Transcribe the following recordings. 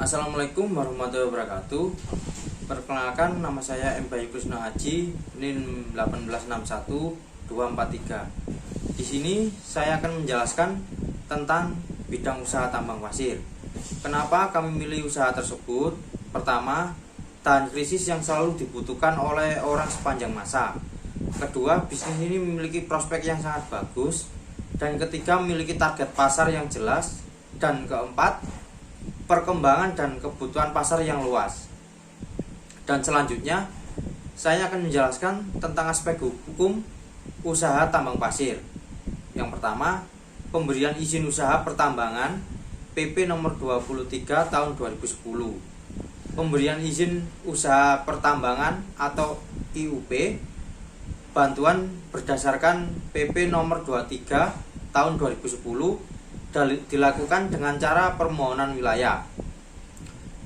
Assalamualaikum warahmatullahi wabarakatuh. Perkenalkan, nama saya M. Bayu Krishna Haji, NIM 1861243. Di sini saya akan menjelaskan tentang bidang usaha tambang pasir. Kenapa kami milih usaha tersebut? Pertama, tahan krisis yang selalu dibutuhkan oleh orang sepanjang masa. Kedua, bisnis ini memiliki prospek yang sangat bagus. Dan ketiga, memiliki target pasar yang jelas. Dan keempat, perkembangan dan kebutuhan pasar yang luas. Dan selanjutnya saya akan menjelaskan tentang aspek hukum usaha tambang pasir. Yang pertama, pemberian izin usaha pertambangan PP nomor 23 tahun 2010. Pemberian izin usaha pertambangan atau IUP bantuan berdasarkan PP nomor 23 tahun 2010 dilakukan dengan cara permohonan wilayah.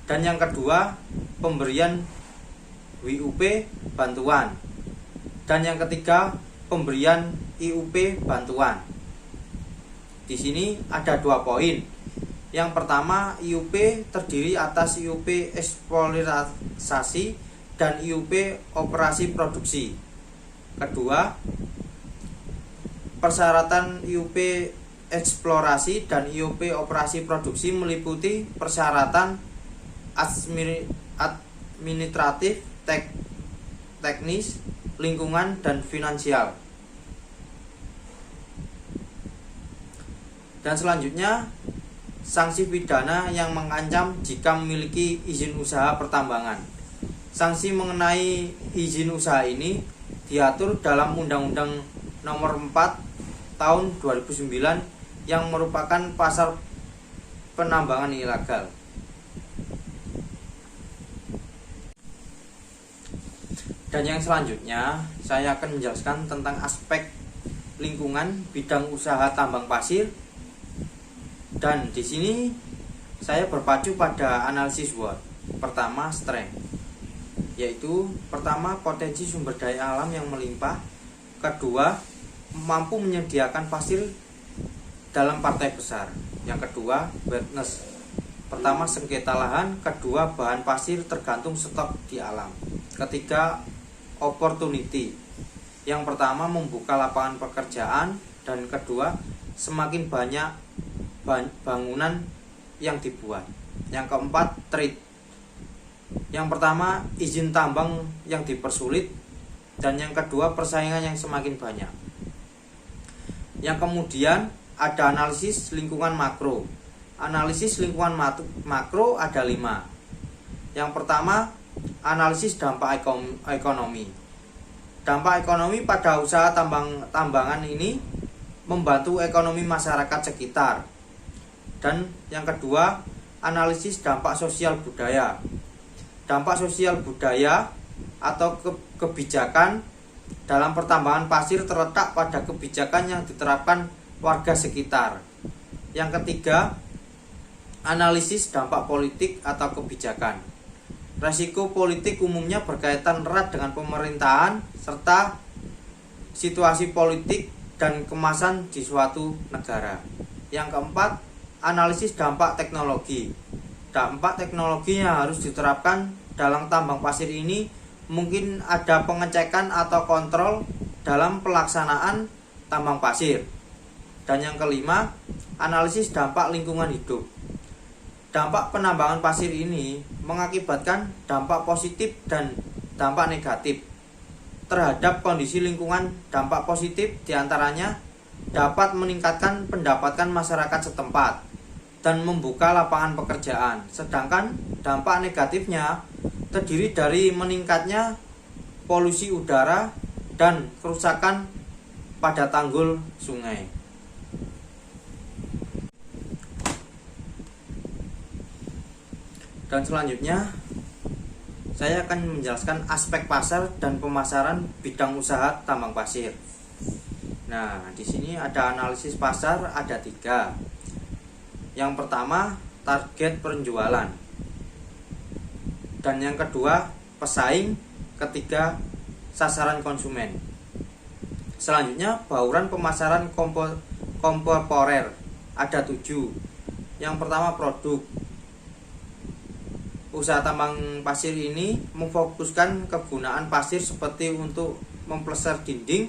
Dan yang kedua, pemberian WUP bantuan. Dan yang ketiga, pemberian IUP bantuan. Di sini ada 2 poin. Yang pertama, IUP terdiri atas IUP eksplorasi dan IUP operasi produksi. Kedua, persyaratan IUP eksplorasi dan IUP operasi produksi meliputi persyaratan administratif, teknis, lingkungan, dan finansial. Dan selanjutnya, sanksi pidana yang mengancam jika memiliki izin usaha pertambangan. Sanksi mengenai izin usaha ini diatur dalam Undang-Undang Nomor 4 Tahun 2009 yang merupakan pasal penambangan ilegal. Dan yang selanjutnya saya akan menjelaskan tentang aspek lingkungan bidang usaha tambang pasir. Dan di sini saya berpacu pada analisis SWOT. Pertama, strength, yaitu pertama potensi sumber daya alam yang melimpah. Kedua, mampu menyediakan pasir dalam partai besar. Yang kedua, weakness. Pertama, sengketa lahan. Kedua, bahan pasir tergantung stok di alam. Ketiga, opportunity. Yang pertama, membuka lapangan pekerjaan. Dan kedua, semakin banyak bangunan yang dibuat. Yang keempat, trade. Yang pertama, izin tambang yang dipersulit. Dan yang kedua, persaingan yang semakin banyak. Yang kemudian ada analisis lingkungan makro. Analisis lingkungan makro ada 5. Yang pertama, analisis dampak ekonomi. Dampak ekonomi pada usaha tambangan ini membantu ekonomi masyarakat sekitar. Dan yang kedua, analisis dampak sosial budaya. Dampak sosial budaya atau kebijakan dalam pertambangan pasir terletak pada kebijakan yang diterapkan warga sekitar. Yang ketiga, analisis dampak politik atau kebijakan. Resiko politik umumnya berkaitan erat dengan pemerintahan serta situasi politik dan kemasan di suatu negara. Yang keempat, analisis dampak teknologi. Dampak teknologi yang harus diterapkan dalam tambang pasir ini mungkin ada pengecekan atau kontrol dalam pelaksanaan tambang pasir. Dan yang kelima, analisis dampak lingkungan hidup. Dampak penambangan pasir ini mengakibatkan dampak positif dan dampak negatif terhadap kondisi lingkungan. Dampak positif diantaranya dapat meningkatkan pendapatan masyarakat setempat dan membuka lapangan pekerjaan. Sedangkan dampak negatifnya terdiri dari meningkatnya polusi udara dan kerusakan pada tanggul sungai. Dan selanjutnya saya akan menjelaskan aspek pasar dan pemasaran bidang usaha tambang pasir. Nah, di sini ada analisis pasar ada 3. Yang pertama, target penjualan. Dan yang kedua, pesaing. Ketiga, sasaran konsumen. Selanjutnya, bauran pemasaran kontemporer ada 7. Yang pertama, produk. usaha tambang pasir ini memfokuskan kegunaan pasir seperti untuk mempleser dinding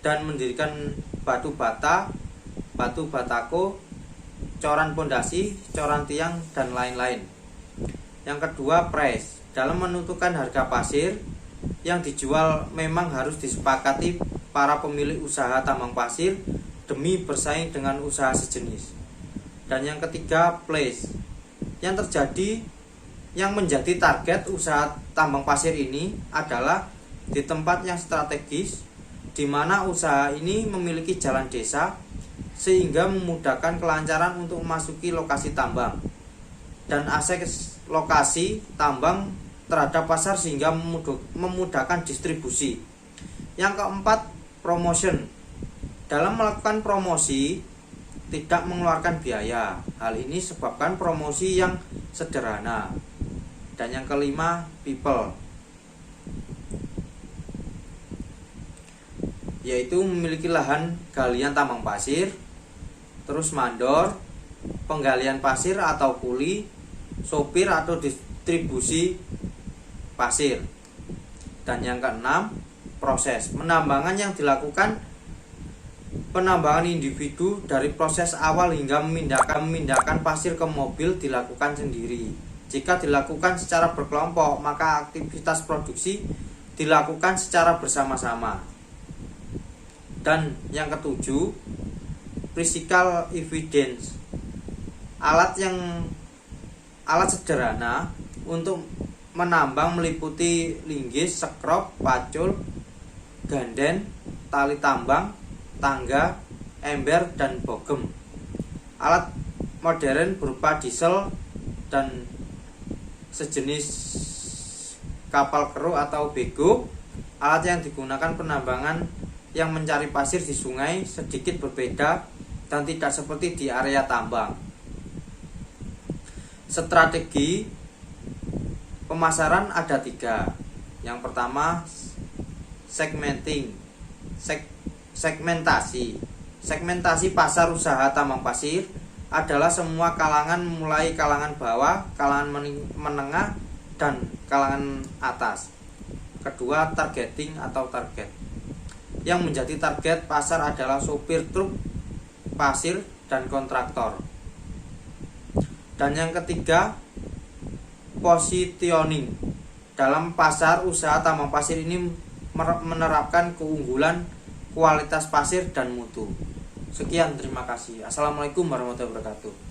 dan mendirikan batu bata, batu batako, coran pondasi, coran tiang, dan lain-lain. Yang kedua, price. Dalam menentukan harga pasir yang dijual memang harus disepakati para pemilik usaha tambang pasir demi bersaing dengan usaha sejenis. Dan yang ketiga, place. Yang menjadi target usaha tambang pasir ini adalah di tempat yang strategis, di mana usaha ini memiliki jalan desa sehingga memudahkan kelancaran untuk memasuki lokasi tambang dan akses lokasi tambang terhadap pasar sehingga memudahkan distribusi. Yang keempat, promotion. Dalam melakukan promosi tidak mengeluarkan biaya. Hal ini sebabkan promosi yang sederhana. Dan yang kelima, people, yaitu memiliki lahan galian tambang pasir, terus mandor, penggalian pasir atau kuli, sopir atau distribusi pasir. Dan yang keenam, proses penambangan yang dilakukan. Penambangan individu dari proses awal hingga memindahkan pasir ke mobil dilakukan sendiri. Jika dilakukan secara berkelompok, maka aktivitas produksi dilakukan secara bersama-sama. Dan yang ketujuh, physical evidence. Alat sederhana untuk menambang meliputi linggis, sekrop, pacul, ganden, tali tambang, tangga, ember, dan bogem. Alat modern berupa diesel dan sejenis kapal keruh atau bego. Alat yang digunakan penambangan yang mencari pasir di sungai sedikit berbeda dan tidak seperti di area tambang. Strategi pemasaran ada 3. Yang pertama, segmentasi pasar usaha tambang pasir adalah semua kalangan mulai kalangan bawah, kalangan menengah, dan kalangan atas. Kedua, targeting atau target. Yang menjadi target pasar adalah sopir truk pasir dan kontraktor. Dan yang ketiga, positioning. Dalam pasar usaha tambang pasir ini menerapkan keunggulan kualitas pasir dan mutu. Sekian, terima kasih. Assalamualaikum warahmatullahi wabarakatuh.